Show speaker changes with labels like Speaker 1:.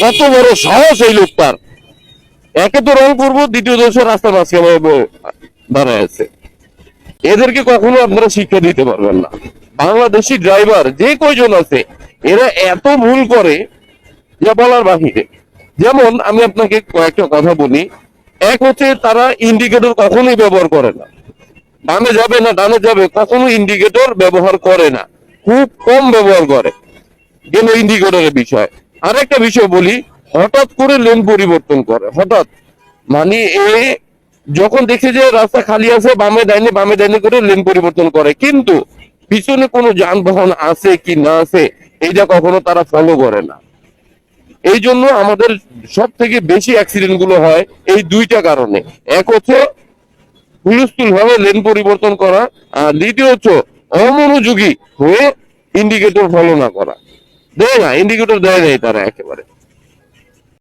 Speaker 1: কত বড় সাহস এই লোকটার! একে তো রং করবো, দ্বিতীয় দোষ রাস্তার মাঝখানে দাঁড়ায় আছে। এদেরকে কখনো আপনারা শিক্ষা দিতে পারবেন না। বাংলাদেশি ড্রাইভার যে কয়জন আছে, এরা এত ভুল করে যা বলার বাহিরে। যেমন আমি আপনাকে কয়েকটা কথা বলি। এক হচ্ছে, তারা ইন্ডিকেটর কখনোই ব্যবহার করে না। ডানে যাবে না ডানে যাবে, কখনো ইন্ডিকেটর ব্যবহার করে না, খুব কম ব্যবহার করে। গেল ইন্ডিকেটরের বিষয়। আর একটা বিষয় বলি, হঠাৎ করে লেন পরিবর্তন করে, হঠাৎ। মানে যখন দেখে যে রাস্তা খালি আছে, বামে ডাইনে করে লেন পরিবর্তন করে, কিন্তু পিছনে কোনো যানবাহন আছে কি না আছে এইটা কখনো তারা ফলো করে না। এই জন্য আমাদের সব থেকে বেশি অ্যাক্সিডেন্ট গুলো হয় এই দুইটা কারণে। এক হচ্ছে হুলস্থুল ভাবে লেন পরিবর্তন করা, আর দ্বিতীয় হচ্ছে অমনোযোগী হয়ে ইন্ডিকেটর ফলো না করা। দেয় না, ইন্ডিকেটর দেয় নাই তারা একেবারে।